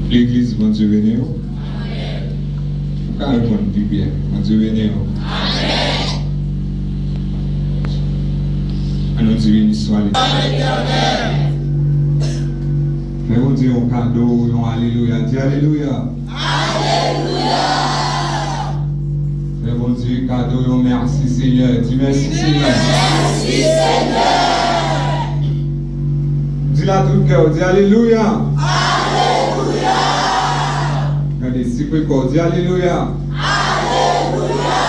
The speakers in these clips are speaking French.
L'église, mon Dieu béni. Vous pouvez répondre plus bien. Mon Dieu béni. Nous Dieu béni soit l'éternel. Mais on dit un cadeau, un alléluia. Dis alléluia. Alléluia. Mais on dit cadeau, un merci Seigneur. Dis merci Seigneur. Merci Seigneur. Dis-la tout le cœur. Dis alléluia. Alléluia. Regardez, si vous pouvez dire alléluia. Alléluia.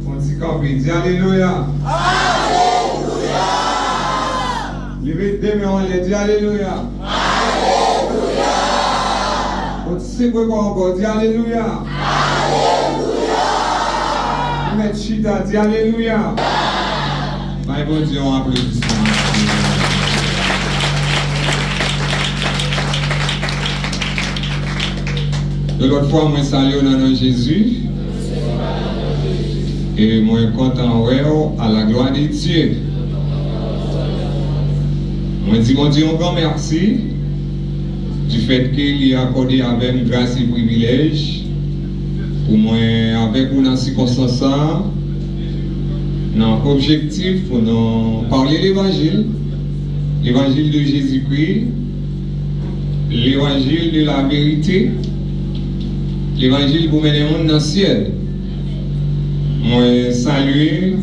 On dit campé. Dis alléluia. Levez deux mains, on les dit alléluia. Alléluia. On sait quoi encore, dit alléluia. Alléluia. Mettre chita, dit alléluia. Mais bon Dieu, on applaudit. De l'autre fois, moi salue au nom de Jésus. Et moi content à la gloire de Dieu. Moi dis mon Dieu un grand merci du fait qu'il a accordé avec grâce et privilège pour moi avec nous dans ces circonstances, dans l'objectif pour nous parler l'évangile de Jésus-Christ, l'évangile de la vérité, l'évangile pour mener le monde dans le ciel. Moi saluer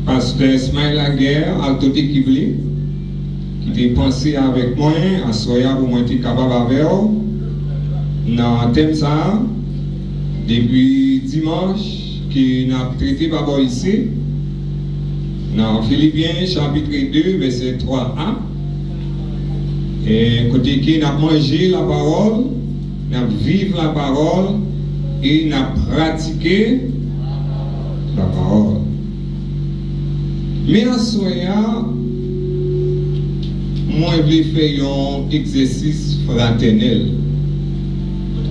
pasteur Ismaël Laguerre à toute équipe qui a pensé avec moi à soya pour moi être capable avec eux dans le thème ça depuis dimanche qui n'a traité par ici dans Philippiens chapitre 2 verset 3a et côté qui n'a mangé la parole, n'a vivre la parole et n'a pratiqué la parole. Mais à soya moi, je vais faire un exercice fraternel.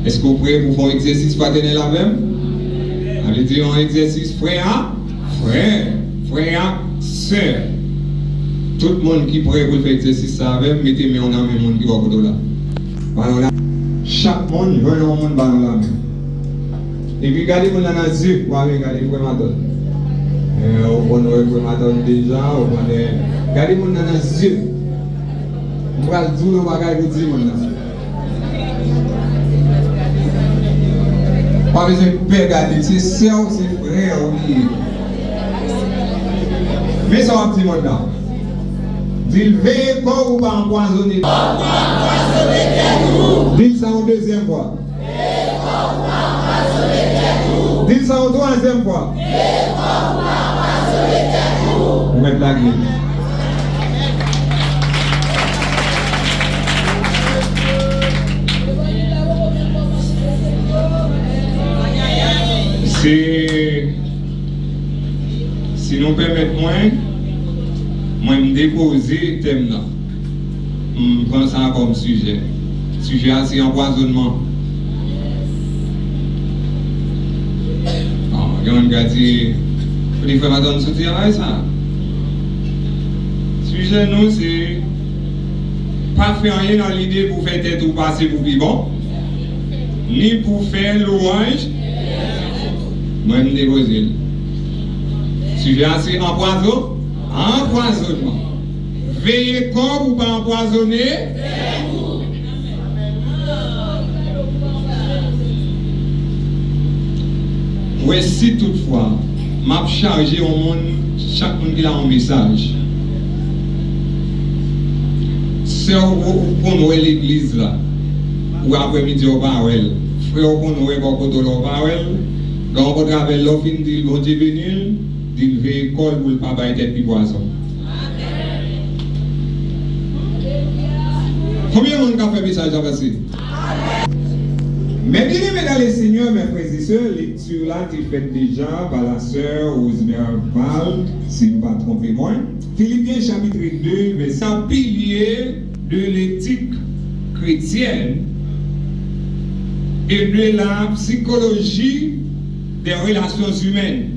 Est-ce que vous pouvez pour faire un exercice fraternel avec moi? Allez dire un exercice frère, sœur. Tout le monde qui pourrait pour faire exercice avec, mettez-moi en même monde qui va pour là. Voilà. Chaque monde veut un monde dans la main. Et puis regardez mon dans les yeux, vous allez regarder pour m'attendre. Vous connaissez pour m'attendre déjà, vous connaissez. Regardez mon dans les yeux. Je vais dire le bagage pour dire maintenant. Pas besoin de regarder, c'est sœur, c'est frère, oui. Mais ça va petit maintenant. Dis veillez pas ou pas empoisonner. Dis ça en deuxième fois. Dis ça en troisième fois. Vous mettez la gueule. Si nous permettons, moi me déposer le thème là. Je prends ça comme sujet. Sujet c'est empoisonnement. On a dit, il faut pas se dire ça. Sujet nous c'est pas faire rien dans l'idée pour faire tête ou passer pour vivant, ni pour faire louange. Moi, je me dépose. Sujet assez empoisonnement. Veillez comme ou pas empoisonner. Ouais, si toutefois, m'a chargé au monde, chaque monde qui a un message. C'est pour nous l'église là, ou après-midi au Parel, frère pour nous beaucoup au Parel. Quand on travaille l'offre, il dit bon Dieu béni, il veut école pour le papa et être poisson. Combien de monde a fait message à passer? Mais bien mesdames les seigneurs, mes frères et sœurs, lecture là est faite déjà par la sœur Rosemary Val, si je ne pas tromper moi. Philippiens chapitre 2, verset un pilier de l'éthique chrétienne et de la psychologie des relations humaines.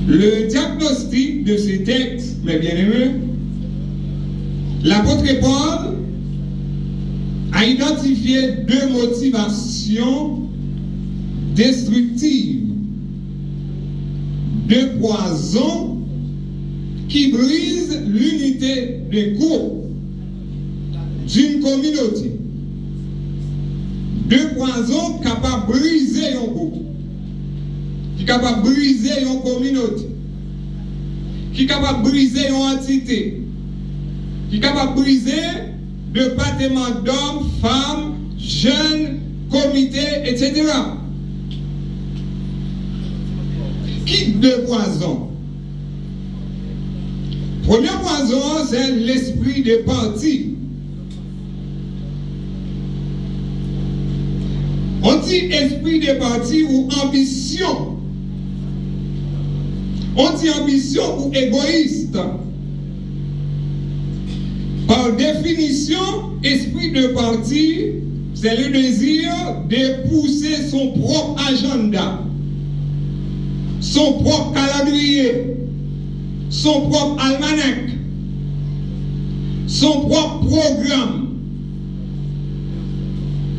Le diagnostic de ces textes, mes bien-aimés, L'apôtre Paul a identifié deux motivations destructives, deux poisons qui brisent l'unité des groupes d'une communauté. Deux poisons capables de briser un groupe, qui sont capables de briser une communauté, qui sont capables de briser une entité, qui sont capables de briser département d'hommes, femmes, jeunes, comités, etc. Qui deux poisons? Premier poison, c'est l'esprit de parti. On dit esprit de parti ou ambition. On dit ambition ou égoïste. Par définition, esprit de parti, c'est le désir de pousser son propre agenda, son propre calendrier, son propre almanach, son propre programme,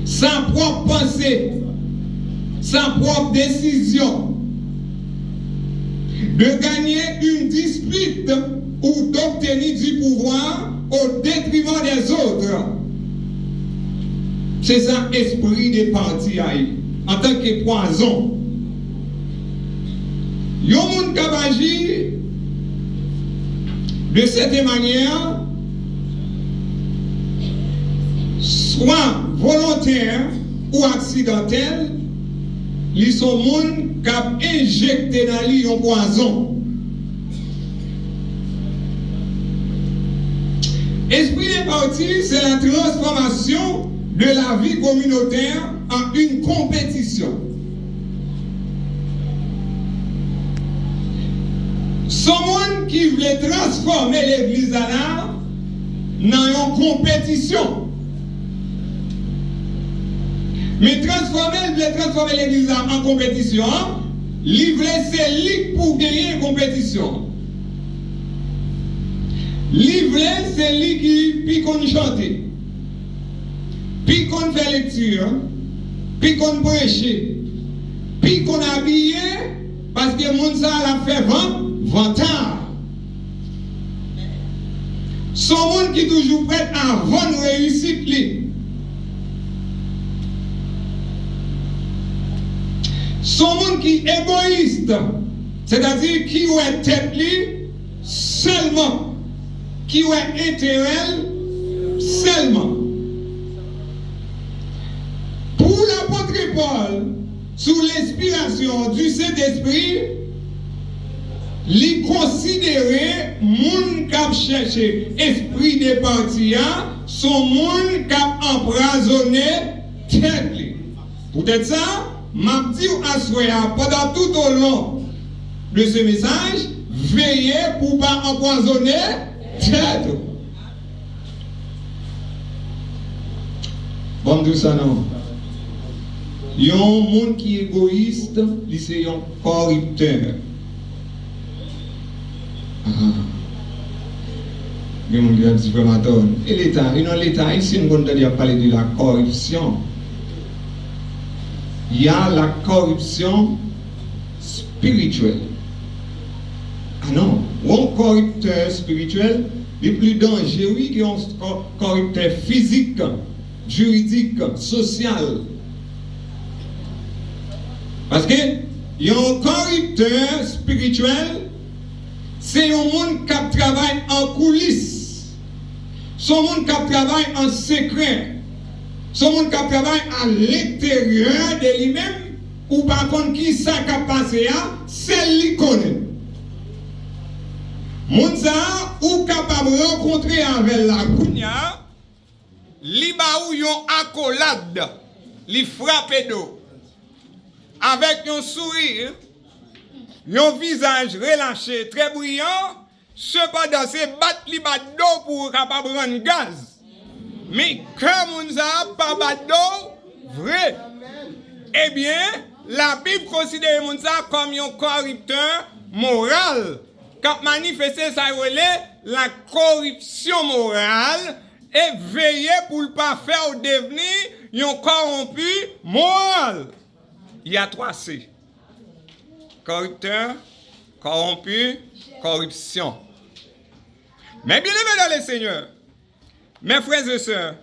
sa propre pensée, sa propre décision, de gagner une dispute ou d'obtenir du pouvoir au détriment des autres. C'est ça, esprit de parti en tant que poison. Yon moun k'ap agi de cette manière, soit volontaire ou accidentel, ils sont moun k'ap injecté dans lui un poison. Esprit de parti, c'est la transformation de la vie communautaire en une compétition. Ce monde qui voulait transformer l'église à l'art dans une compétition. Mais transformer l'église en compétition, livrer c'est lui pour gagner une compétition. Livrer c'est lui qui puis qu'on chante, puis qu'on fait lecture, puis qu'on prêche, puis qu'on habille, parce que mon ça l'a fait vantard. Son monde qui est toujours prêt à vendre réussite. Son monde qui est égoïste, c'est-à-dire qui est tête seulement, qui est intérêt seulement. Pour l'apôtre Paul, sous l'inspiration du Saint-Esprit, il considérait moun k'ap cherché esprit de parti, son moun k'ap empoisonné tête. Peut-être ça, m'a dit à souhait pendant tout au long de ce message, veillez pour pas empoisonner tête. Bon, tout ça non. Il y a un monde qui est égoïste, c'est un corrupteur. Mais mon Dieu, c'est vraiment tort. Et l'État, ici, nous allons parler de la corruption. Il y a la corruption spirituelle. Ah non, un corrupteur spirituel est plus dangereux qu'un corrupteur physique, juridique, social. Parce que il y a un corrupteur spirituel, c'est un monde qui travaille en coulisses. C'est un monde qui travaille en secret. C'est un monde qui travaille à l'intérieur de lui-même, ou par contre qui ça qui passé, c'est lui qui connaît. Moun ça ou capable de rencontrer avec la gounia, li ba ou yon accolade, li frappe d'eau. Avec un sourire, un visage relâché, très brillant, cependant c'est battre li bat d'eau pour capable rendre gaz. Mais comme on n'a pas bat d'eau, vrai. Eh bien, la Bible considère ça comme un corrupteur moral. Quand manifester ça la corruption morale et veiller pour ne pas faire devenir un corrompu moral. Il y a 3 C. Corrupteur, corrompu, corruption. Mais bien aimé dans le Seigneur, mes frères et sœurs,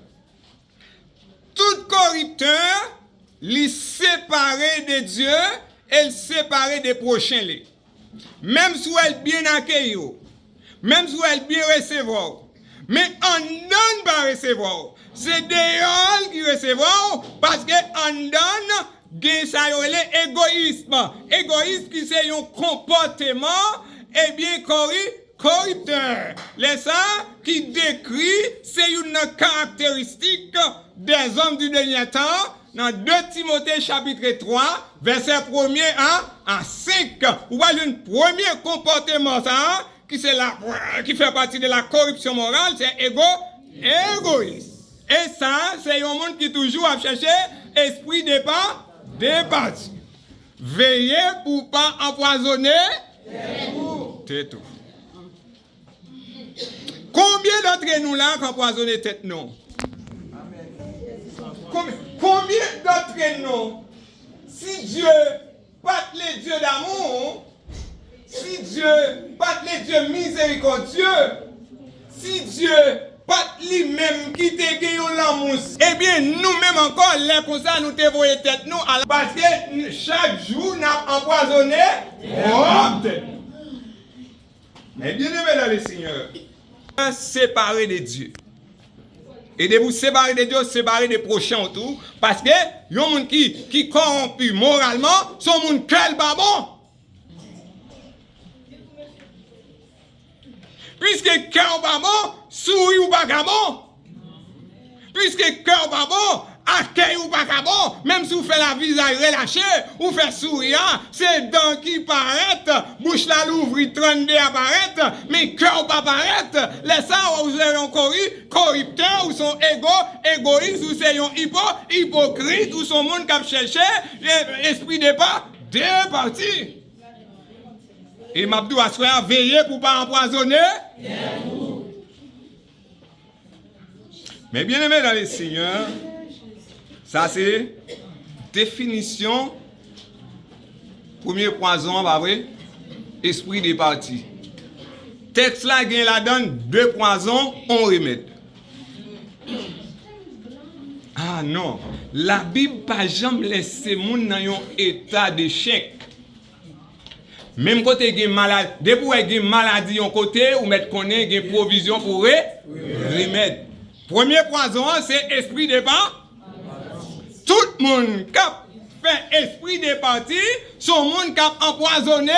tout corrupteur, il séparé de Dieu et séparé des prochains. Même si elle bien accueilli, même si elle bien recevoir, mais on donne pas recevoir. C'est des qui recevoir parce que on donne gain ça égoïsme. Égoïsme qui c'est un comportement et bien corrupteur. Les ça qui décrit c'est une caractéristique des hommes du dernier temps. Dans 2 Timothée chapitre 3, verset 1er à 5, vous voyez un premier comportement ça, qui fait partie de la corruption morale, c'est égoïste. Et ça, c'est un monde qui toujours a cherché esprit de parti. Veillez pour pas empoisonner. C'est tout. Combien d'entre nous là qui empoisonnent tête non? Combien d'entre nous, si Dieu pas les dieux d'amour, si Dieu pas les dieux miséricordieux, si Dieu pas lui-même qui te gagne l'amour, eh bien nous-mêmes encore, les comme ça, nous te voyons tête nous, parce que chaque jour, nous avons empoisonné tête. Mais bien aimé dans le Seigneur, séparé de Dieu. Et de vous séparer de Dieu, séparer des prochains autour. Parce que, il y a un monde qui corrompu moralement, son monde quel pas bon. Puisque cœur pas bon, souris ou pas bon. Puisque cœur pas bon, accueil ou pas bon, même si vous faites la visage relâché, ou fait sourire, c'est dents qui paraissent, bouche la l'ouvre, 32 apparaît, mais cœur pas paraît. Les ça, vous avez un corrupteur, ou son égoïste, ou c'est un hypocrite, ou son monde qui a cherché, esprit de parti. Et Mabdou a souhaité veiller pour ne pas empoisonner. Mais bien aimé dans les Seigneurs, ça c'est définition, premier poison, pas vrai? Esprit de parti. Texte là, il la donne 2 poisons, on remède. Ah non, la Bible pas jamais laissé moun dans un état d'échec. Même côté il y a maladie, depuis qu'il y a maladie en côté, ou mettre connaît il y a provision pour remède. Premier poison, c'est esprit de parti. Tout le monde qui a fait esprit de parti, son monde qui a empoisonné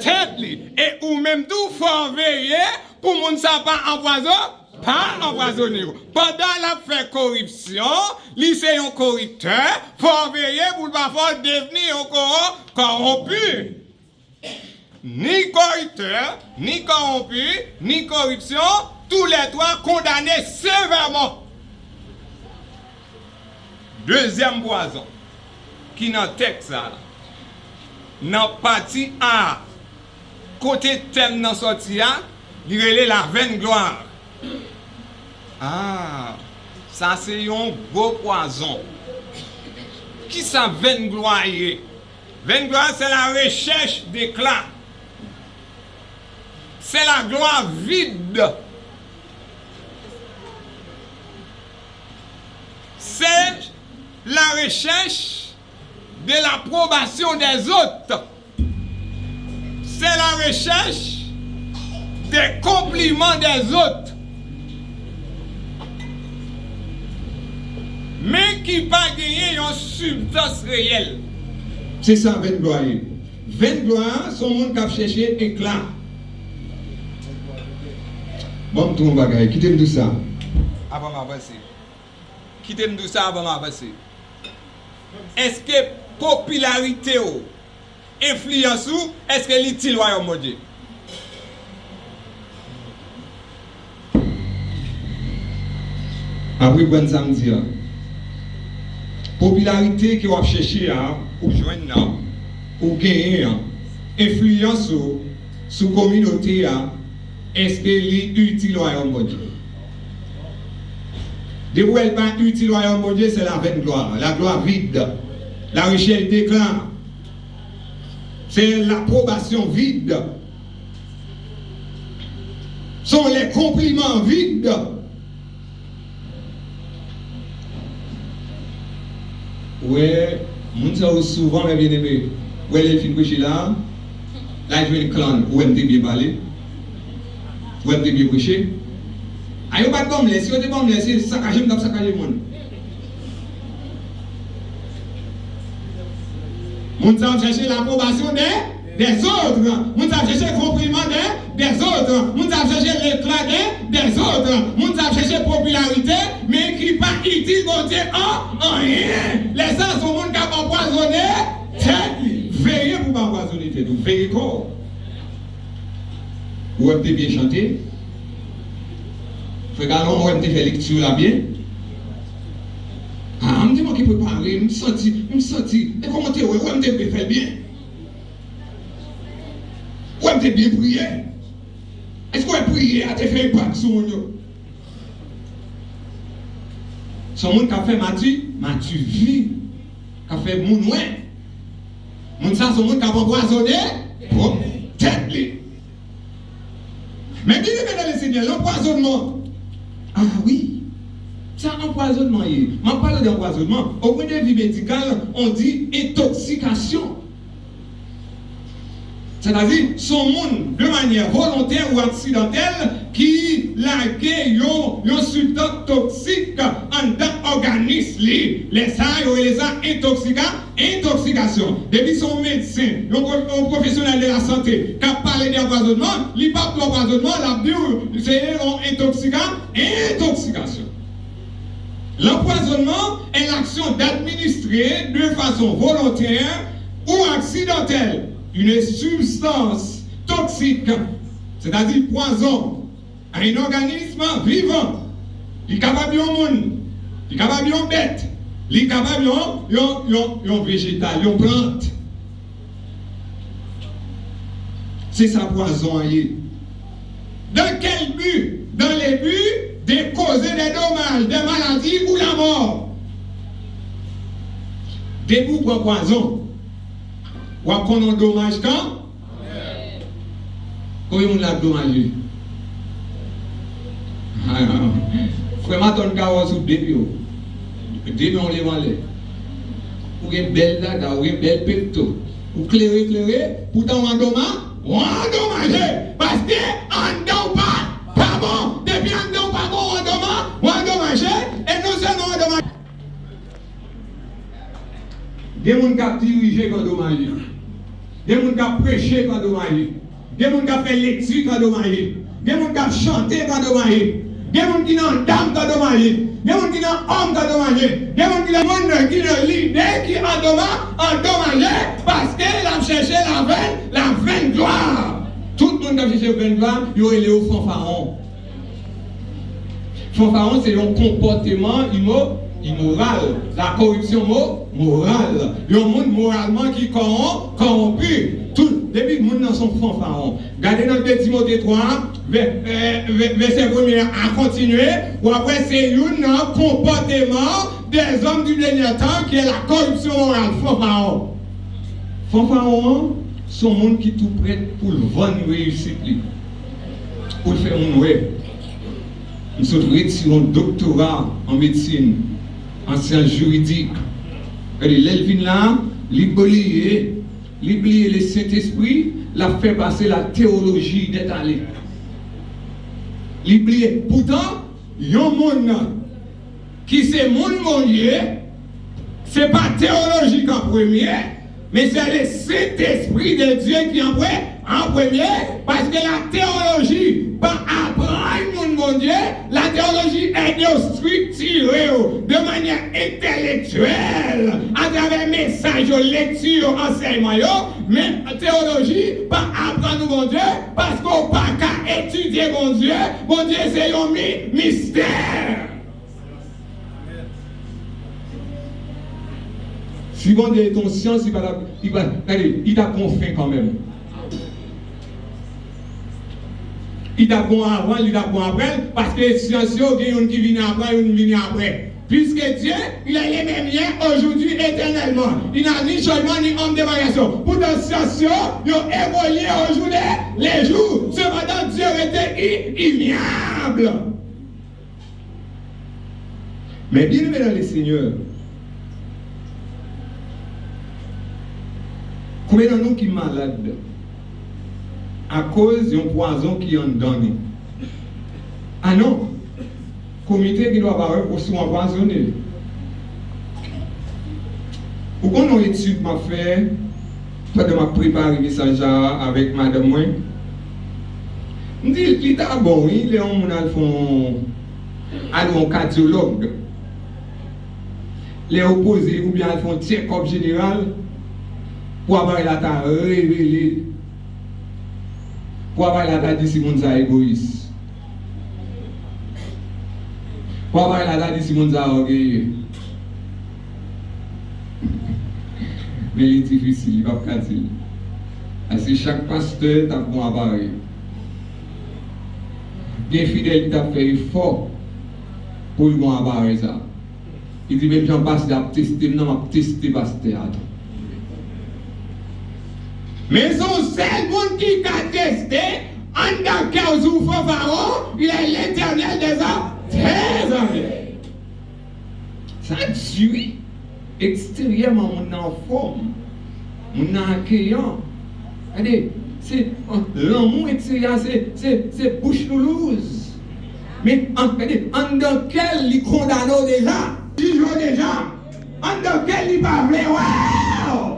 tête. Et ou même tout faut veiller pour le monde ça pas empoisonné. Pendant la fait corruption, lui c'est un corrupteur, faut veiller pour ne pas faire devenir encore corrompu. Ni corrupteur, ni corrompu, ni corruption, tous les 3 condamnés sévèrement. Deuxième poison, qui dans le texte là, dans partie A, côté thème dans sortie A, il relève la vaine gloire. Ah, ça c'est un gros poison. Qui ça vaine gloire? Vaine gloire, c'est la recherche d'éclat. C'est la gloire vide. C'est la recherche de l'approbation des autres. C'est la recherche des compliments des autres. Mais qui pas gagner une substance réelle. C'est ça, vaine gloire. Vaine gloire, son monde qui a cherché éclat. Bon, tout le monde, quittez-nous tout ça. Avant m'avancer. Quittez-nous tout ça avant m'avancer. Est-ce que popularité ou influence ou est-ce que l'utile royaume de Dieu? Après bon samedi, popularité qui va chercher ou joindre ou gagner influence sur communauté est-ce qu'elle est utile au royaume de Dieu? De où elle n'est pas utile au royaume de Dieu, c'est la vaine gloire. La gloire vide. La richesse déclare. C'est l'approbation vide. Sont les compliments vides. Ouais, moun sa ou souvent, mes bien-aimés, ouais, les films prêcher là, je vais une clan, où est-ce bien parler, où est-ce bien prêcher. Aïe, pas de bombe, si vous êtes bombe, c'est saccager, vous saccager le monde. Moun sa chercher l'approbation des autres. Moun sa chercher le compliment des autres. Moun sa chercher l'éclat des autres. Moun sa chercher popularité, mais qui n'est pas utile, mon Dieu, en rien. Les gens sont moun qui ont empoisonné. Veillez pour pas empoisonner tête. Veillez quoi. Vous avez bien chanté. Regardons, vous avez fait lecture là bien. Ah, je me dis moi qui peux parler, je me senti. Et comment tu es, vous avez fait bien. Vous avez bien prié. Est-ce que vous avez prié à te faire impact sur nous? Son monde qui a fait Mathieu vie, qui a fait mon loin. Mon ça, son monde qui a empoisonné pour tête. Mais bien aimé dans le Seigneur, l'empoisonnement. Ah oui, ça empoisonnement. Je parle d'empoisonnement. Au point de vue médical, on dit intoxication. C'est-à-dire, son monde, de manière volontaire ou accidentelle, qui lague un substance toxique en dans l'organisme. Les ça, intoxication. Depuis son médecin, un professionnel de la santé, qui a parlé d'empoisonnement, il parle de l'empoisonnement, c'est une intoxication. L'empoisonnement est l'action d'administrer de façon volontaire ou accidentelle une substance toxique, c'est-à-dire poison, à un organisme vivant. Il est capable de monde, il est capable de bête, il est capable de végétal, de plante. C'est ça poison. Dans quel but? Dans les buts de causer des dommages, des maladies ou la mort. Debout pour poison. Ou à qu'on a dommage quand? Comment on l'a dommagé? Frère Maton Kawas ou début. Début on les valait. Ou une belle dada, ou une belle pecto. Ou clairer, pourtant on a dommagé. Parce que on ne pas bon. Depuis on ne pas bon, on a dommagé. Et nous seulement on dommagé. Des gens qui ont dirigé quand dommagé. Des gens qui ont prêché quand dommagé. Des gens qui ont fait lecture quand dommagé. Des gens qui ont chanté quand dommagé. Des gens qui ont dame quand dommagé. Des gens qui ont homme quand dommagé. Des gens qui ont l'idée qui endommagé parce qu'il a cherché la vaine gloire. Tout le monde a cherché la vaine gloire, il y a eu au fanfaron. Fanfaron, c'est un comportement immoral, la corruption morale. Il y a un monde moralement qui corrompu. Tout, depuis le monde dans son fanfaron. Regardez dans 2 Timothée 3, verset 1er à continuer, ou après c'est un comportement des hommes du dernier temps qui est la corruption morale. Fanfaron. Fanfaron, c'est un monde qui est tout prêt pour le vendre réussite. Pour le faire un ouais. Nous sommes retirés un doctorat en médecine, en sciences juridiques. L'Elvin là, l'oublier le Saint-Esprit, l'a fait passer la théologie d'étaler. L'oublier. Pourtant, il y a un monde qui c'est mon Dieu, c'est pas théologique en premier, mais c'est le Saint-Esprit de Dieu qui en premier, parce que la théologie, pas apprendre mon Dieu, la théologie est structurée de manière intellectuelle, à travers messages, lectures, enseignements, mais la théologie, pas apprendre mon Dieu, parce qu'on n'a pas qu'à étudier mon Dieu c'est un mystère. Si bon Dieu est ton science, il t'a confié quand même. Il t'a bon avant, il t'a bon après, parce que science, il y a une qui vient après, une qui vient après. Puisque Dieu, il est les mêmes liens aujourd'hui éternellement. Il n'a ni changement ni homme de variation. Pourtant, science, il a évolué aujourd'hui les jours. Cependant, Dieu était immuable. Mais bien aimé dans les seigneurs, combien de nous qui sont malades à cause d'un poison qui est en dedans nous? Ah non, comité qui doit apparaître pour se empoisonner. Pourquoi on a une étude m'a fait, toi de m'a préparé le message avec madame moi. Je dis, il est bon, oui, les hommes font un cardiologue. Les opposés ou bien ils font check-up général pour avoir la ta révélée. Pour avoir la ta dit si moun sa égoïste. Pour avoir la ta dit si moun sa orgueilleux. Mais il est difficile, il va pas dire. Parce que chaque pasteur a bon appareil. Bien fidèle, il a fait effort pour le bon appareil ça. Il dit même j'en passe à tester, non, à tester pasteur. Mais son seul monde qui a testé, en tant que Pharaon, il est l'éternel des hommes, très amis. Ça tue extérieurement mon en forme, mon accueillant. Regardez, c'est l'amour extérieur, c'est bouche loulouse. Mais en dans quel il condamne déjà, il joue déjà, en dans quel il parle, wow!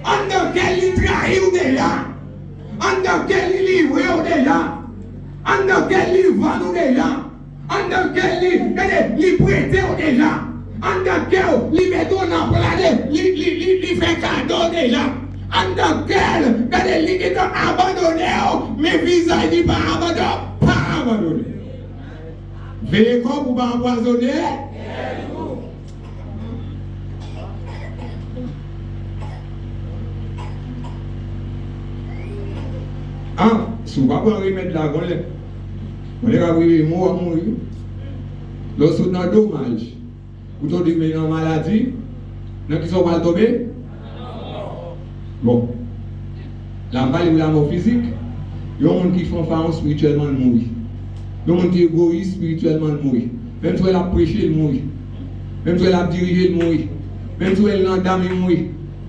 En dans quel il trahit déjà, en dans quel il livre déjà, en dans quel il vend déjà, en dans quel il prête déjà, en dans quel il met ton emploi, il fait cadeau déjà, en dans quel il est abandonné, mais visage il pas abandonné. Veillez comme vous pas empoisonner. Ah, si vous ne pouvez pas remettre la gonne, vous allez arriver à mourir. Lorsque vous avez un dommage, vous avez une maladie, vous qui sont mal tombés. Bon. La maladie ou la mort physique, il y a des gens qui font faillite spirituellement mourir. Il y a des gens qui sont égoïstes spirituellement mourir. Même si elle a prêché, il mourir. Même si elle a dirigé, il mourir. Même si elle est dans la dame, il mourir.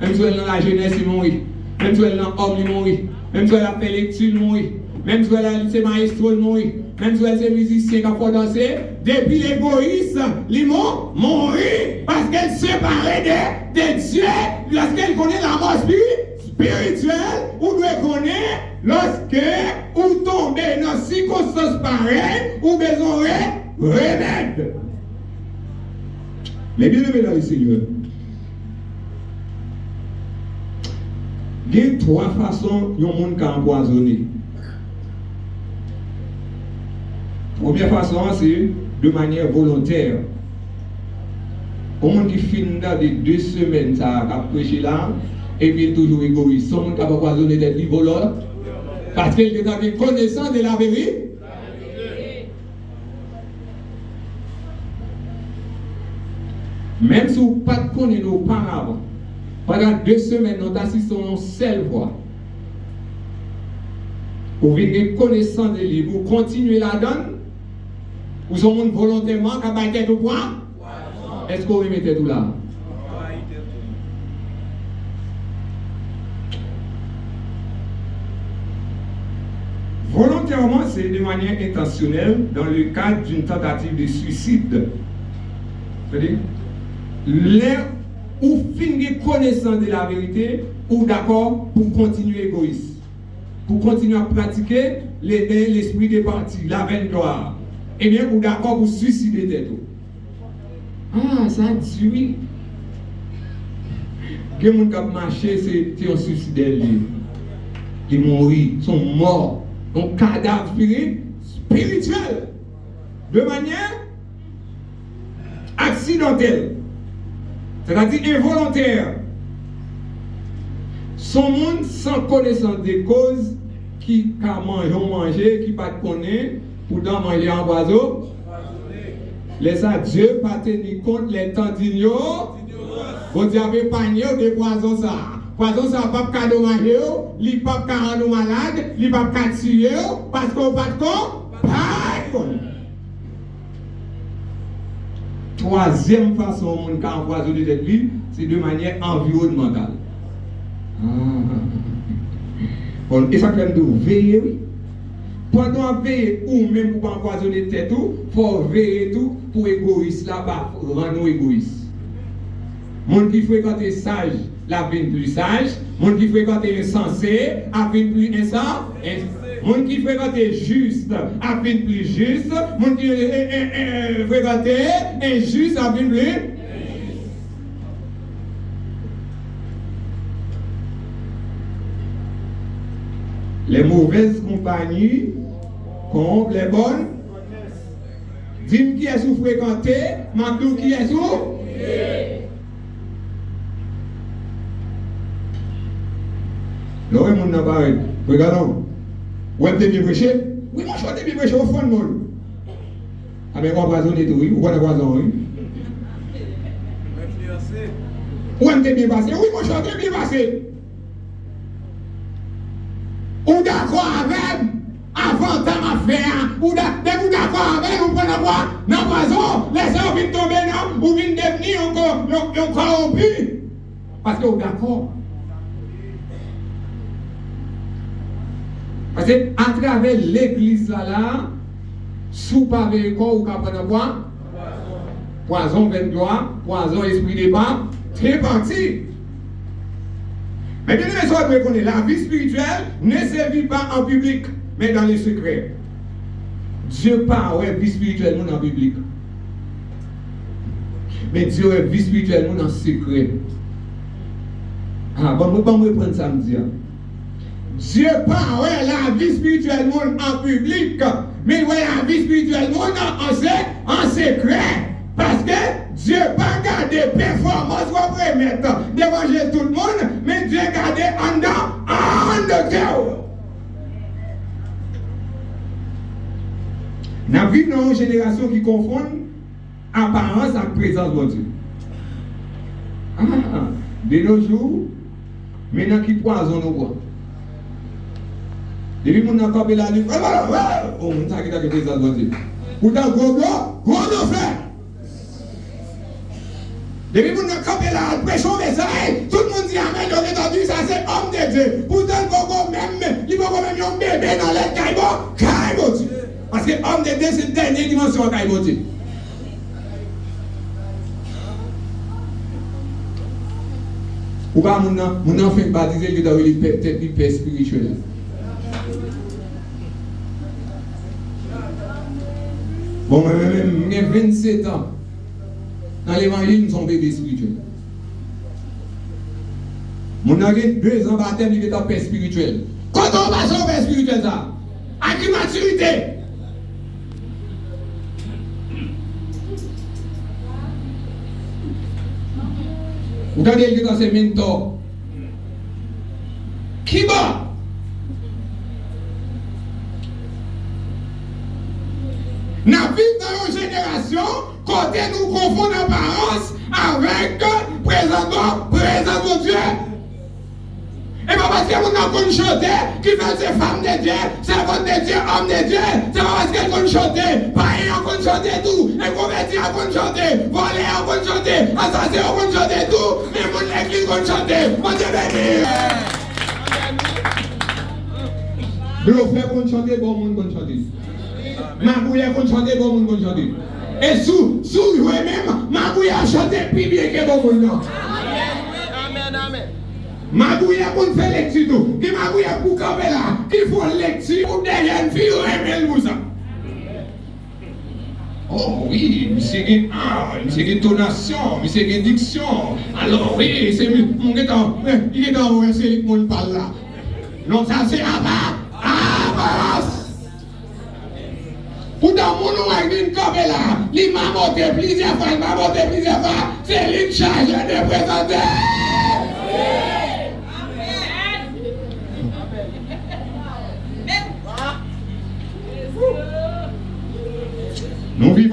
Même si elle est dans la jeunesse, il mourir. Même si elle est dans l'homme, il mourir. Même si elle a fait lecture, il mourir. Même si elle a lycée maestro, il mourir. Même si elle est musicien qui a fait danser. Depuis l'égoïsme, il mourir. Parce qu'elle est séparée de Dieu. Lorsqu'elle connaît la mort spirituelle, ou doit connaître lorsque vous tombez dans une circonstance pareille, ou besoin de remède. Mais bien aimé dans le Seigneur, il y a trois façons dont les gens ont empoisonné. La première façon, c'est de manière volontaire. Au monde qui finit dans les 2 semaines, ça a prêché là, et puis toujours égoïste. Son monde qui a empoisonné d'être volant, parce qu'il est avec connaissance de la vérité. Même si vous ne connaissez pas auparavant, pendant 2 semaines, nous assistons à une seule voix. Vous venez connaissance de lui, vous continuez la donne, ou sont monde volontairement qui a battu tout point. Est-ce que vous remettez tout là? Volontairement, c'est de manière intentionnelle dans le cadre d'une tentative de suicide. C'est-à-dire, l'air ou finir connaissance de la vérité, ou d'accord pour continuer égoïste, pour continuer à pratiquer l'esprit des partis, la vaine gloire. Eh bien, ou d'accord pour suicider tête. Ah, ça dit oui. Que les gens qui ont marché, c'est un suicidaire. Ils mourent, ils sont morts. Un cadavre spirituel. De manière accidentelle. C'est-à-dire involontaire. Son monde sans connaissance des causes qui a mangé, qui pas de connaître, pourtant manger en oiseau. Laissez Dieu pas tenir compte les temps d'ignorance. Vous avez panier de poison ça. Poison ça pas de dommager, il pas de rendre malade, il pas de tuer parce qu'on pas de con. Troisième façon mon cas empoisonner de lui, c'est de manière environnementale. Bon, et ça fait nous veiller, oui. Pendant veiller ou même pour empoisonner tête tout, faut veiller tout pour égoïste là-bas, rendre nous égoïstes. Monde qui fréquente sage, la vie plus sage. Monde qui fréquente insensé, la vie plus insensé. Monde qui fréquente juste, la vie plus juste. Monde qui fréquente injuste, la vie plus. Les mauvaises compagnies contre les bonnes. Dis-moi qui est sous fréquenté, maintenant qui est sous. Non, mon n'a pas. Regardons. Où est-ce que tu prêché? Oui, moi je suis prêché au fond de monde. Ah, mais on va raisonner tout, oui. Où est-ce que oui? Où est-ce que tu passé? Oui, moi je suis bien passé. Ou d'accord avec avant ta affaire, ou d'accord avec nous prenons quoi? Non, poison, laissez-vous venir tomber, non? Ou venir devenir encore corrompu. Parce que vous d'accord. Parce que à travers l'église là, sous pavé corps ou capable quoi? Poison 23, poison esprit de pas, très parti. Mais bien sûr, la vie spirituelle ne se vit pas en public, mais dans les secrets. Dieu parle de vie spirituelle en public. Mais Dieu a vie spirituelle en secret. Ah, bon, je vais prendre samedi. Dieu parle la vie spirituelle en public, mais la vie spirituelle en secret. Parce que Dieu n'a pas gardé performance pour permettre d'évanger tout le monde, mais Dieu a gardé en dedans. Nous vivons une génération qui confond apparence avec présence de Dieu. De nos jours, maintenant qui poisonne au bois. Depuis que nous avons capé la livre, on a dit que présence de Dieu. Pourtant, gros frère. Depuis que nous avons campé là, prêchons les messages, tout le monde dit Amen, on a entendu ça, c'est homme de Dieu. Pourtant, il faut même un bébé dans les caillots. Dieu. Parce que homme de Dieu, c'est la dernière dimension de caillots. Ou pas, mon enfant baptisé, il doit avoir une paix spirituelle. Bon, j'ai 27 ans. Dans l'évangile, nous sommes bébés spirituels. Mon a 2 ans baptême, il est en paix spirituelle. Quand on passe en paix spirituelle, ça, à qui maturité? Vous avez dit dans ces mentors. Qui va? Nous vivons dans une génération, côté nous confondons apparence avec présent de Dieu. Et pas parce que nous avons chanté qui fait ces femmes de Dieu, servantes de Dieu, hommes de Dieu. C'est pas parce qu'elles ont chanté, païens ont chanté tout, les convertis ont chanté, volés ont chanté, assassins ont chanté tout, et mon église ont chanté. Mon Dieu béni. Bluffé ont chanté, bon monde ont chanté. Mabouya ont chanté, bon monde ont chanté. Et sous eux-mêmes, Mabouya a chanté plus bien que bon monde. Amen. Mabouya pour faire lecture tout. Qui Mabouya pour camper là. Qui font lecture pour derrière une fille ou un moussa. Oh oui, monsieur une tonation, monsieur une diction. Alors oui, c'est mon étant, il est dans c'est le monde parle là. Non, ça c'est avance. Pourtant, mon nom a une camper là. Il m'a monté plusieurs fois, c'est lui chargé de présenter.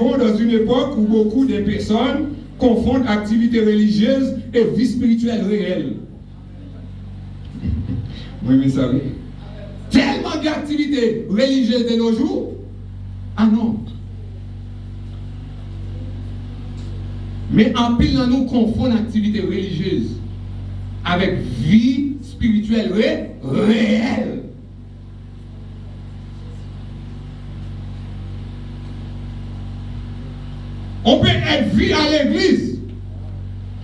vivons dans une époque où beaucoup de personnes confondent activité religieuse et vie spirituelle réelle. Oui, mais ça, oui. Tellement d'activités religieuses de nos jours. Ah non. Mais en pile, nous confondons activité religieuse avec vie spirituelle réelle. On peut être vie à l'église,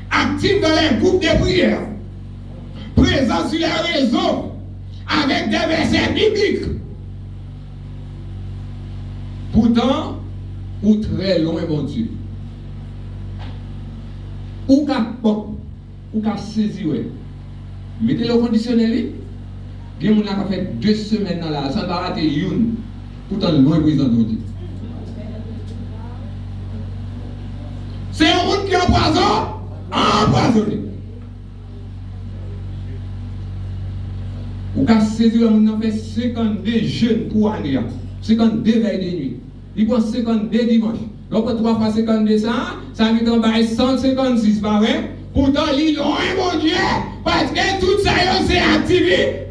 actif dans les groupes de prière, présent sur les réseaux, avec des versets bibliques. Pourtant, ou très loin, mon Dieu. Ou qu'à saisir, mettez le conditionnel. Il y a des gens qui fait 2 semaines là, sans rater une, pourtant loin présent de Dieu. C'est un monde qui empoisonné. Ou qu'à saisir, on a fait 52 jeunes pour année, 52 veilles de nuit. Il prend 52 dimanches. Donc 3 fois 52 ça veut en bas 156, pas vrai? Pourtant, il est loin, mon Dieu, parce que tout ça, c'est activité.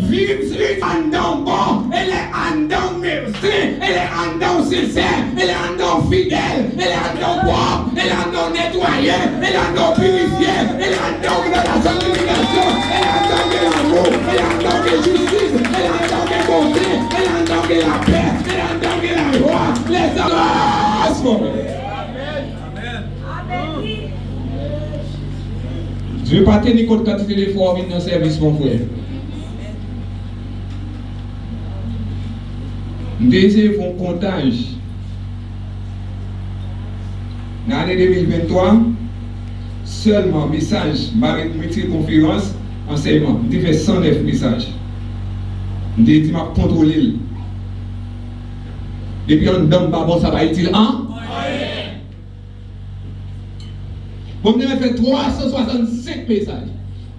Vive celui en dedans bon, elle est en dedans merci, elle est en dedans sincère, elle est en dedans fidèle, elle est en dedans propre, elle est en dedans nettoyée, elle est en dedans purifiée, elle est en dedans de la sanctification, elle est en dedans de l'amour, elle est en dedans de justice, elle est en dedans de bonté, elle est en dedans de la paix, elle est en dedans de la joie, les hommes. Je ne veux pas tenir compte quand tu fais l'effort dans le service, mon frère. Nous essayons de faire un comptage. Dans l'année 2023, seulement message, métier conférence, enseignement. Nous avons fait 109 messages. Nous avons contrôlé. Depuis on donne pas bon, ça va être-il un? Vous avez fait 365 messages.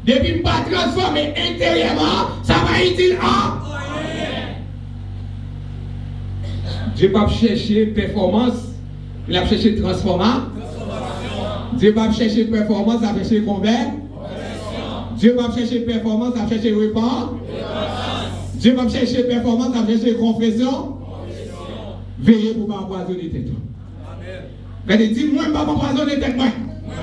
Depuis que je ne pas transformer intérieurement, ça va être un. Dieu ne va pas chercher performance, il va chercher transformation. Dieu ne va pas chercher performance, il va chercher combien? Dieu ne va pas chercher performance, il va chercher réponse. Dieu ne va pas chercher performance, il va chercher confession. Veillez pour ne pas empoisonner tête. Regardez, dis-moi, je ne vais pas empoisonner tête.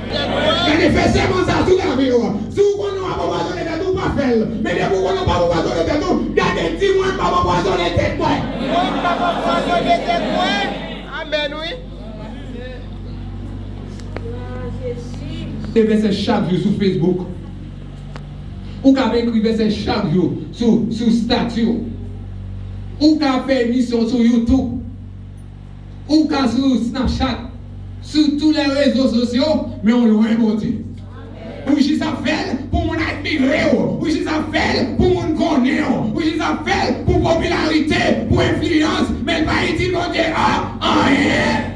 Regardez, faites seulement ça sous la vie. Si vous ne pas empoisonner tête, vous ne pas faire. Mais si vous ne pas empoisonner tête, regardez, dis-moi, je ne vais pas empoisonner tête. Amen, oui. Des versets chaque jour sur Facebook. Ou qu'à écrire versets chaque jour sur statut. Ou qu'à faire émission sur YouTube. Ou qu'à sur Snapchat. Sur tous les réseaux sociaux, mais on loin mon Dieu. Ou si ça fait pour mon admirer, ou si ça fait pour mon connaître, ou si ça fait pour popularité, pour influence, mais pas utile mon Dieu à rien.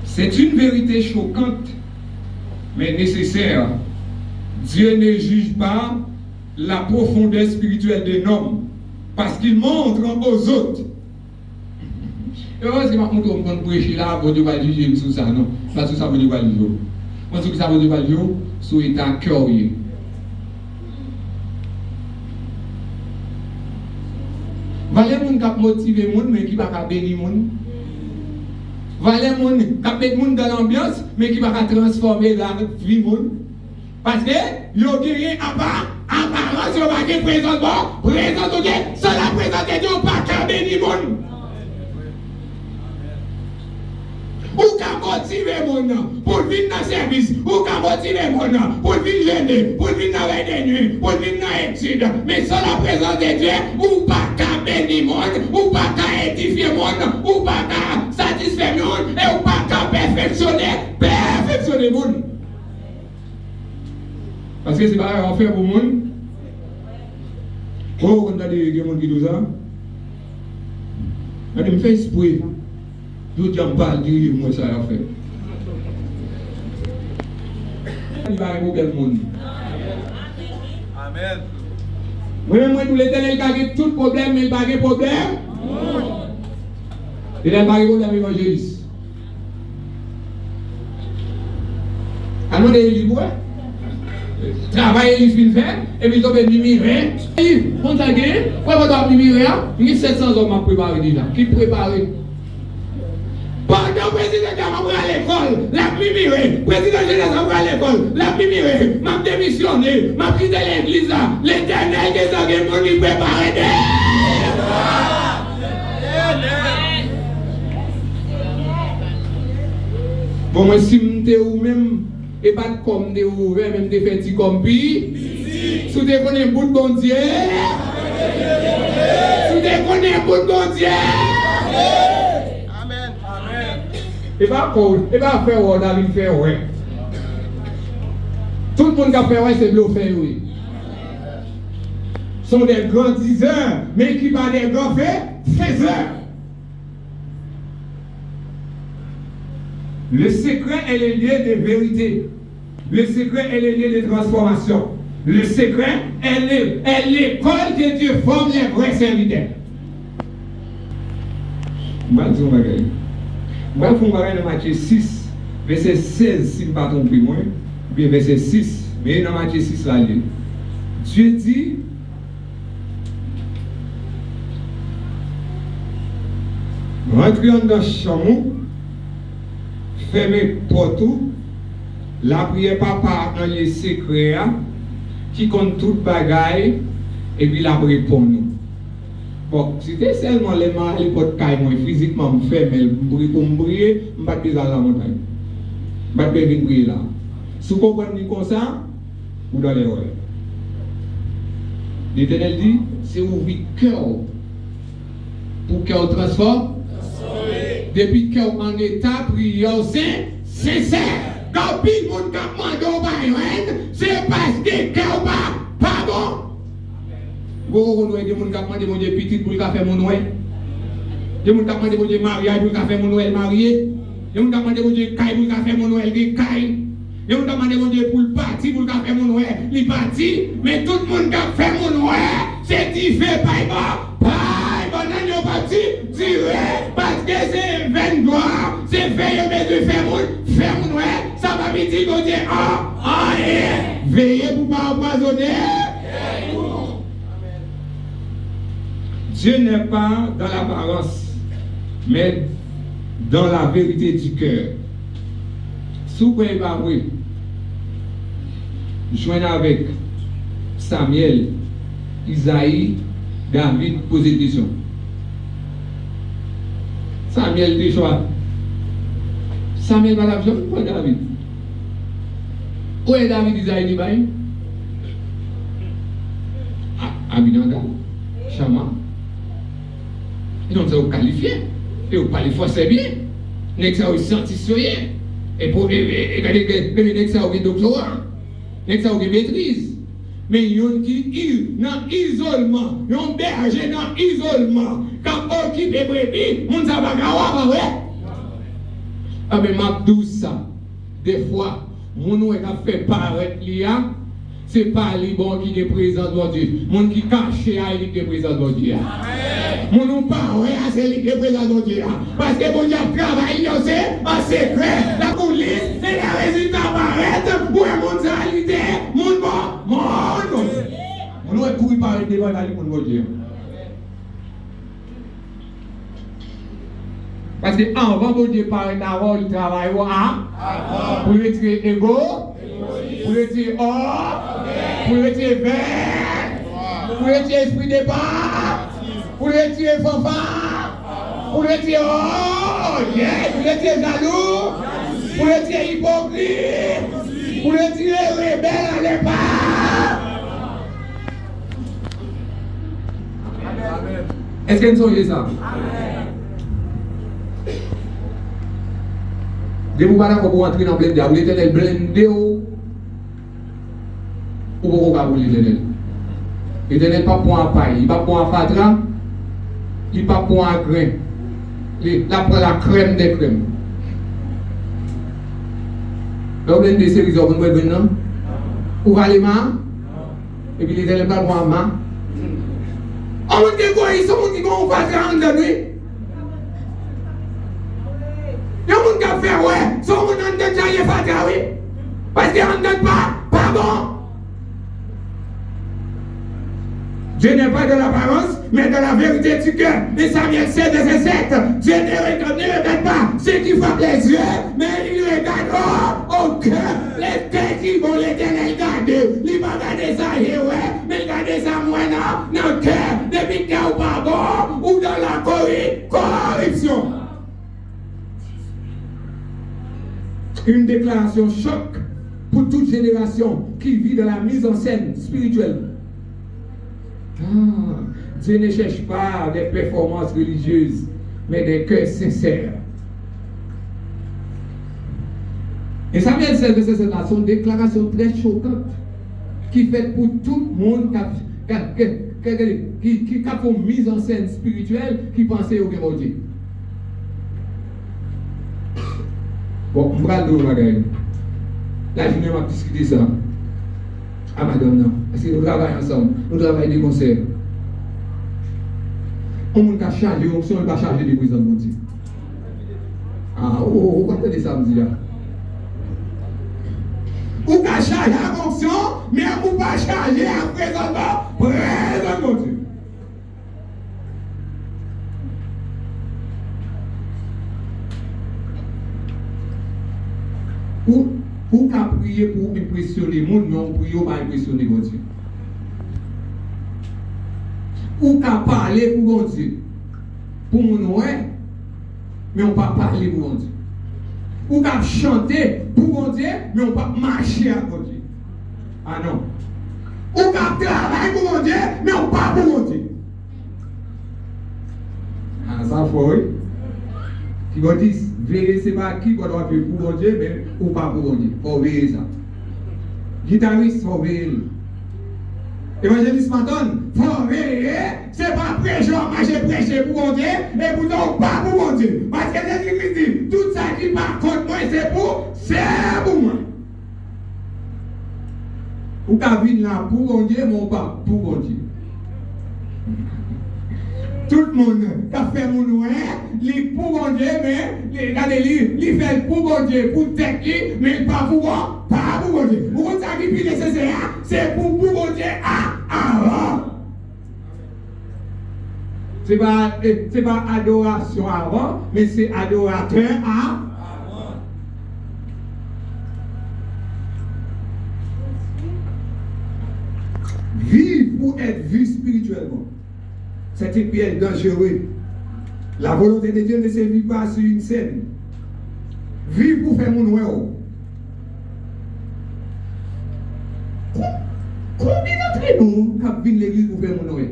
C'est une vérité choquante, mais nécessaire. Dieu ne juge pas la profondeur spirituelle d'un homme parce qu'il montre aux autres. Et moi, c'est pas contre on prêcher là, pour Dieu va juger sur ça, non. Pas tout ça pour Dieu va juger. Moi, tout ça pour Dieu va juger sur l'état curieux. Valez moun qui motive moun, mais qui va pas bénir moun. Valez moun qui met moun dans l'ambiance, mais qui va pas transformer la vie moun. Parce que, il y a rien à part, apparence, il y a pas de présence, présence, sans la présence de Dieu, pas qu'à bénir moun. Ou qu'à motiver moun pour venir dans le service, ou qu'à motiver moun pour venir gêner, pour venir dans la nuit, pour venir dans l'étude. Mais sans la présence de Dieu, ou pas qu'à bénir moun, ou pas qu'à édifier moun, ou pas qu'à satisfaire moun, et ou pas qu'à perfectionner moun. Parce que c'est pas un faire pour le monde. Oh, quand on a des gens qui disent ça, on me fait esprit. Je ne dis pas dire moi ça à faire. il va y problème monde. Amen. Moi, pour l'Éternel, il a tout problème, mais il n'a pas de problème. Il n'a pas de problème évangéliste. Alors, il est libre. Travail, il finit faire, et puis il tombe mimire. On t'a dit, pourquoi vous avez mimire? Il y a 700 hommes à préparer déjà. Qui prépare? Pendant le président qui va à l'école, la mimire. Président général va à l'école, la mimire. M'a démissionné, m'a quitté l'église. L'Éternel qui est dans le monde, il prépare. Bon, moi, si je suis ou même, et pas comme des ouvert, même des petits comme pi. Si tu connais un bout de bon Dieu, si tu connais un bout de bon Dieu. Amen. Amen. Et pas faire on a envie faire ouais. Tout le monde qui a fait ouais, c'est bluffé oui. Sont des grands diseurs, mais qui pas des grands faiseurs. Le secret est le lieu de vérité. Le secret est le lieu de transformation. Le secret est l'école que Dieu forme les vrais serviteurs. Je vais dire un bagage. Je vais faire un bagage dans Matthieu 6, verset 16, si je ne me trompe pas, ou bien verset 6. Mais dans Matthieu 6, là, Dieu dit, rentrez dans la chambre, fermez porte, la prière papa dans les secrets qui compte toute bagaille et puis la répond nous. Bon, si c'était seulement les mains, les portes caille, moi physiquement me ferme, pour me briller, je ne vais pas besoin de la montagne. Je ne vais pas venir briller là. Si vous comprenez comme ça, vous allez voir. L'Éternel dit, c'est ouvrir cœur pour cœur transforme. Depuis cœur en état, prière sincère. Quand le monde a demandé au bail, c'est parce que cœur pas bon. Vous avez des gens qui ont demandé mon Dieu petit pour faire mon Noël. Des gens qui ont demandé mon Dieu mariage pour faire mon Noël marié. Des gens qui ont demandé mon Dieu caille pour faire mon Noël caille. Des gens qui ont demandé mon Dieu pour le parti pour faire mon Noël il parti. Mais tout le monde qui a fait mon Noël, c'est dit fait pas bon. Pas bon, parti, tiré, parce que c'est 20 gloire, c'est veiller, mais de faire mon Noël, ça va me dire que Dieu, veillez pour ne pas empoisonner. Dieu n'est pas dans l'apparence, mais dans la vérité du cœur. Si vous pouvez pas oui, joindre avec Samuel, Isaïe, David, poser des questions. Samuel dit choix. Samuel va la joindre pour David. Où est David Isaïe dit bail? Abinanda, Chama. Et donc, vous qualifiez. Et vous parlez forcément bien. N'est-ce pas scientifique. Et pour regardez que n'est-ce pas doctorat. N'est-ce pas maîtrise. Mais il y a qui dans l'isolement. Il y a un berger dans l'isolement. Quand on occupe les brebis, on ne sait pas quoi ouais. Ah mais m'a douce ça. Des fois, mon a fait paraître l'IA. C'est pas les bons qui est présent devant Dieu. Mon qui cache à lui qui est présent devant Dieu. Mon non pas ouais, c'est lui qui est présent devant Dieu. Parce que mon Dieu travaille c'est en secret. La coulisse et les résultats apparaissent pour mon réalité. Mon bon. Mon est pour y parler devant la ligne mon Dieu. Parce que avant mon Dieu parle d'abord il travaille pour retirer ego, pour retirer or. Pour retirer vert, pour retirer esprit de bas, pour retirer fanfare, pour retirer pour retirer jaloux, pour retirer hypocrite, pour retirer rebelle à l'épargne. Est-ce que nous sommes ça? De vous parler pour entrer dans le blender, vous l'Éternel blender ou vous pas pour l'Éternel. L'Éternel pas pour un paille, il pas pour un fatra, il pas pour un grain. Il prend la crème des crèmes. Vous blender ces réseaux, vous voyez maintenant? Ou va les mains? Et puis les élèves pas pour main. On va dire quoi? Ils sont qui vont faire en donner. Il y a des gens qui ont fait, ouais, si on ne donne pas, il y a pas oui. Parce qu'on ne donne pas bon. Dieu n'est pas de l'apparence, mais de la vérité du cœur. Et Samuel 7, verset 7. Dieu ne regarde pas ceux qui frappent les yeux, mais il regarde au cœur. Les têtes qui vont l'Éternel garder. Il va garder ça, ouais, mais il garde ça moins dans le cœur. Depuis qu'il n'y a pas bon, ou dans la corruption. Une déclaration choc pour toute génération qui vit dans la mise en scène spirituelle. Dieu ne cherche pas des performances religieuses, mais des cœurs sincères. Et Samuel 7, verset 7, c'est une déclaration très choquante qui fait pour tout le monde qui a une mise en scène spirituelle qui pensait au Dieu. Bon, je vais vous dire, là, je vais discuter ça. Ah, madame, non. Parce que nous travaillons ensemble. Nous travaillons des concerts. On va charger, on va charger des prisons de Dieu. Ah, vous comprenez ça, me dit là. On va charger la fonction, mais on va charger la présence de Dieu. Ou qu'à prier pour impressionner le monde, mais on prie pour impressionner Dieu. Ou qu'à parler pour Dieu. Pour mon ouais, mais on ne peut pas parler pour Dieu. Ou qu'à chanter pour Dieu, mais on ne peut pas marcher à Dieu. Ah non. Ou qu'à travailler pour Dieu, mais on ne peut pas pour Dieu. Ah ça faut, oui. Qui va dire, veillez, c'est pas qui va faire pour Dieu, mais ou pas pour Dieu. Il faut veiller ça. Guitariste, il faut veiller. Évangéliste Maton, il faut veiller. C'est pas prêcheur, prêcher pour Dieu, et pourtant pas pour Dieu. Parce que l'Église dit, tout ça qui part contre moi, c'est pour moi. Ou qu'à venir là pour Dieu, mais pas pour Dieu. Tout le monde qui a fait mon nom, il pour Dieu, mais regardez, il fait pour Dieu, pour tête, mais pas pour Dieu. Vous comprenez ça qui est nécessaire, c'est pour Dieu avant. Ce n'est pas adoration avant, mais c'est adorateur avant. Vivre pour être vu spirituellement. C'est un piège dangereux. La volonté de Dieu ne se vit pas sur une scène. Vivre pour faire mon noyau. Combien d'entre nous qui viennent l'église pour faire mon noyau?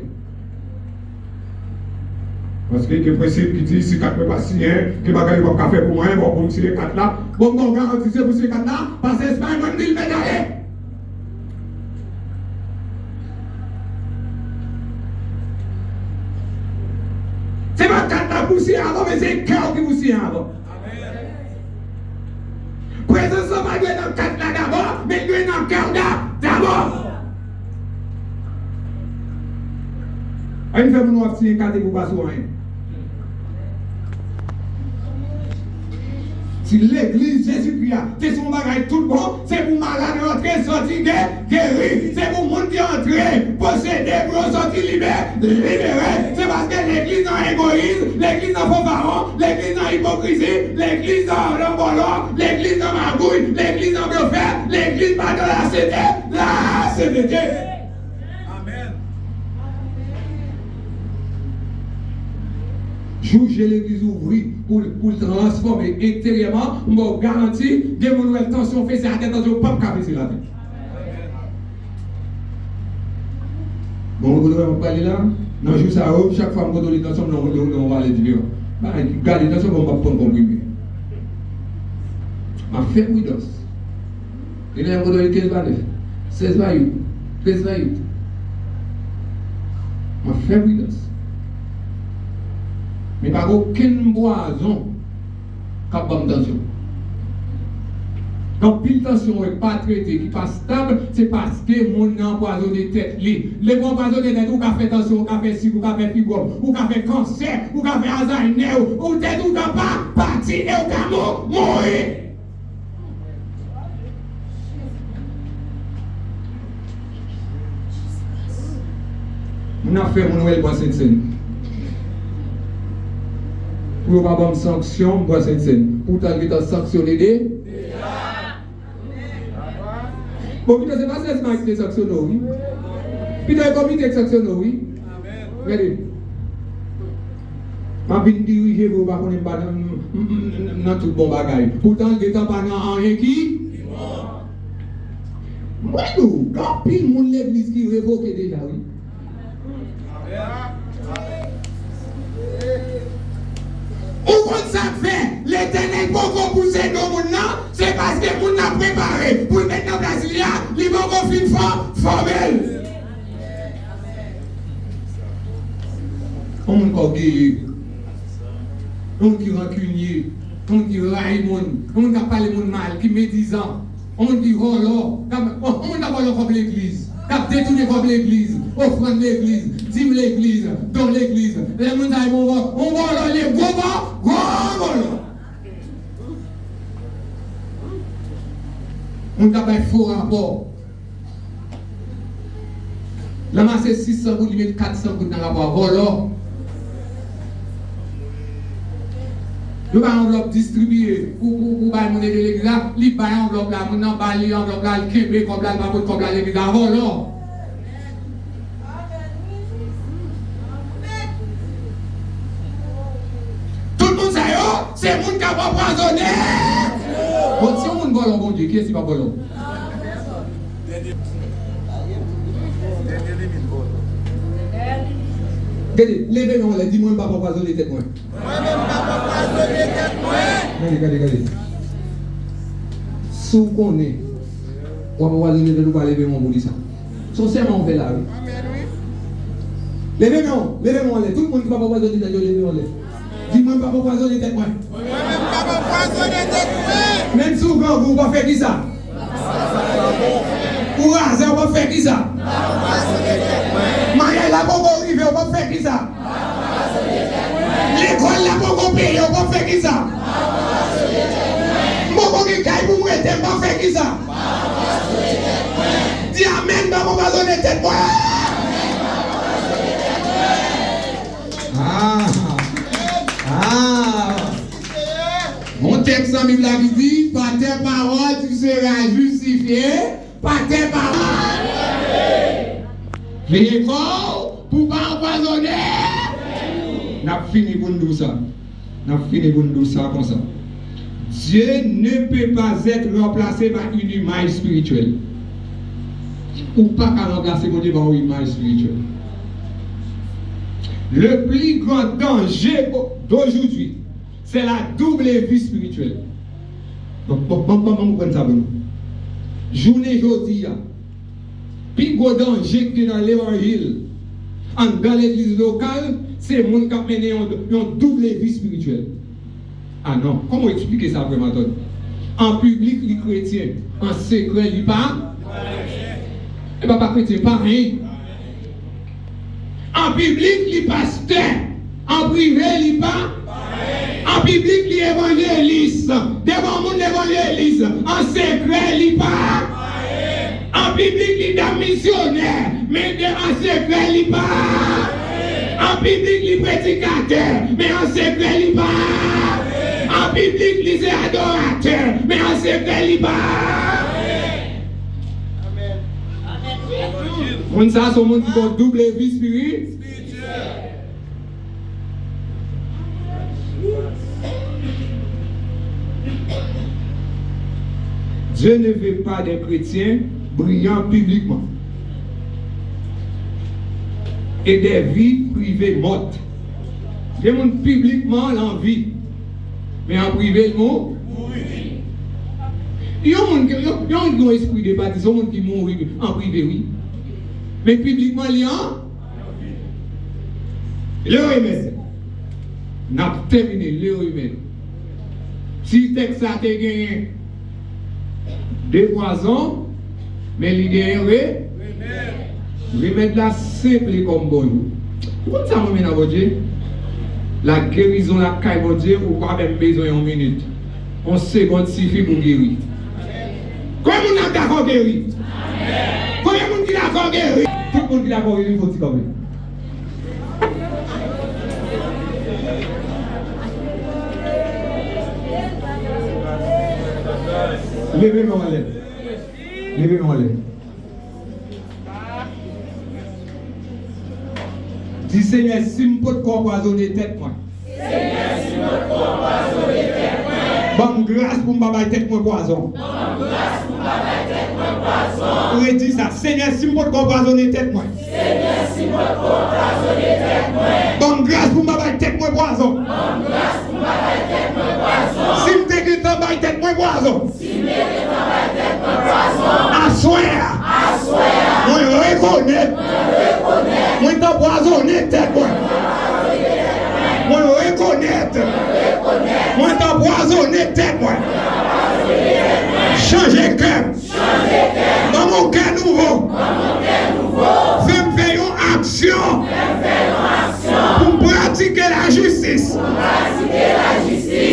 Parce que le principe qui dit si 4 ne pas signer, que bagaille va faire pour moi, bon, pour me signer 4 là, bon, garantie pour ces 4 là, parce que c'est pas un 1000 médailles. C'est pas 4 là pour signer avant, mais c'est le cœur qui vous signe avant. Présence va jouer dans 4 là d'abord, mais jouer dans le cœur d'abord. Il fait mon signer 4 pour pas soigner. Si l'église Jésus-Christ, c'est son bagage tout bon, c'est pour malade rentrer, sortir, guérir, c'est pour monde qui entrer, posséder, pour sortir libéré. C'est parce que l'église en égoïsme, l'église en fanfaron, l'église en hypocrisie, l'église en volant, l'église en magouille, l'église en prophète, l'église pas de la CDT. Amen. Juger l'église ouvrie pour transformer intérieurement, je vous garantis, que mon nouvelle tension fait ça, attention, pas de café sur la tête. Bon, vous devez parler là, non, je sais, chaque fois que vous avez tension, on va aller dire, gardez tension, on va prendre comprimé. Ma fait Widos. Il y a un peu de 15 vannes, 16 vannes, 13 vannes. Ma fait Widos. Mais pas aucune boisson qui a bonne tension. Donc, pile tension n'est pas traité, qui pas stable, c'est parce que mon empoisonné tête. Les empoisonnés tête, ou qu'a fait tension, ou qu'a fait si, ou qu'a fait fibrome, ou qu'a fait cancer, ou qu'a fait Alzheimer, ou tête, ou qu'a pas parti, et ou qu'a mourir. On a fait mon Noël pour cette scène. Pour ne pas avoir une sanction, pour cette scène. Pourtant, il est sanctionné des. Bon, putain, c'est pas ça qui est sanctionné, oui. Putain, le comité est sanctionné, oui. Regardez. Je vais diriger pour ne pas dans tout bon bagaille. Pourtant, il est pas dans rien qui. Moi, nous, quand pile mon l'église qui révoque déjà, oui. Ou quand ça fait, l'éternel beaucoup pousser dans mon nom, c'est parce que mon a préparé pour mettre en place il y a, les bons conflits formels. On m'a dit, on qui rancunier, on qui raille on qui parle mon mal, qui médisant, on dit oh là, on n'a pas comme l'église. T'as détourné comme l'église, offrande l'église, dîme l'église, dans l'église. Les gens disent, on va aller, go. On t'a fait faux rapport. La masse est 600 pour lui mettre 400 pour dans le rapport. Voilà. Le bas enveloppe distribuée pour le monde de l'église là, il bas enveloppe là, mon emballé enveloppe là, le québé comme là, le babou comme là, l'église là, voilà. Tout le monde sait, c'est le monde qui a pas empoisonné. Bon, si on vole, bon Dieu, qui est-ce qui va voler? Regardez, levez-moi, dis-moi, pas empoisonner tête moi. Regardez. Si vous connaissez, on va voir les deux, pas lever mon bout de ça. Son serment, on fait là. Levez-moi, tout le monde qui va empoisonner tête, levez-moi. Dis-moi, pas empoisonner tête moi. Même si vous ne pas faire qui ça? Ou raser, on va faire qui ça? Marielle, la bonne arrivée, on va faire qui ça? L'école, la bonne payer, on va faire qui ça? Mon qui caille pour moi, on va faire qui ça? Dis amen, on va donner tête moi. Mon texte en Bible qui dit, par tes paroles tu seras justifié, par tes paroles. Venez corps pour ne pas empoisonner. N'a fini pour nous ça. Comme ça. Dieu ne peut pas être remplacé par une image spirituelle. Ou pas qu'à remplacer mon Dieu par une image spirituelle. Le plus grand danger d'aujourd'hui, c'est la double vie spirituelle. Donc, on prend ça pour nous. Journée aujourd'hui, plus gros danger que dans l'évangile, dans l'église locale, c'est le monde qui a mené une double vie spirituelle. Ah non, comment expliquer ça vraiment? En public, les chrétiens, en secret, ils parlent. Et pas chrétien, pareil. En public, les pasteurs. En privé, les parlent. En public, les évangélistes. Devant le monde, l'évangéliste. En secret, les parlent. En public, les dames missionnaires. Mais en secret, les parlent. En public, les prédicateurs. Mais en secret, les parlent. En public, les adorateurs. Mais en secret, les parlent. On ça, c'est un monde qui a double vie spirituelle. Dieu ne veut pas des chrétiens brillants publiquement et des vies privées mortes. Des gens publiquement l'envie, mais en privé le mot. Il y a un monde qui a un esprit de bâtisse, il y a un monde qui mourit en privé, oui. Mais publiquement, il y a un. Le remède. N'a terminé le remède. Si le texte a été gagné, de poison, mais il y a remède la simple comme bon. Pourquoi ça me met dans votre Dieu? La guérison, la caille, votre Dieu, ou pas même besoin d'une minute. On seconde suffit pour guérir. Combien de monde est d'accord guérir? Combien de monde qui est d'accord guérir? Tout le monde qui est d'accord guérir, il faut dire comme ça. Levez-moi en l'air. Levez-moi en l'air. Dis Seigneur, si je peux te empoisonner tête moi. Seigneur, si je peux empoisonner tête moi. Bonne grâce pour me faire tête moi poison. Bonne grâce pour me faire tête moi poison. Vous dites ça, Seigneur, si je peux te empoisonner tête moi. Seigneur, si je peux empoisonner tête moi. Bonne grâce pour me faire tête moi poison. Bonne grâce pour me faire tête moi poison. Si je te faire tête moi poison. Si je te faire tête moi poison. Assoir. Assoir. Moi reconnais. Moi t'empoisonner tête moi. Moi reconnaître. Moi t'empoisonner tête moi. Changer cœur. Dans mon cœur nouveau. Fais me faire une action. Pour pratiquer la justice.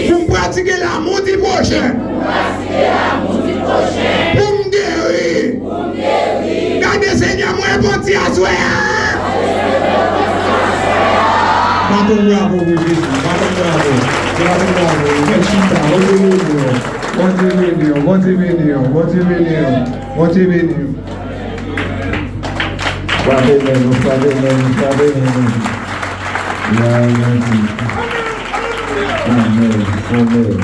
Pour pratiquer l'amour du prochain. Pour me guérir. Gardez Seigneur moi bon petit assoir. Bravo, bravo, Jésus. Bravo,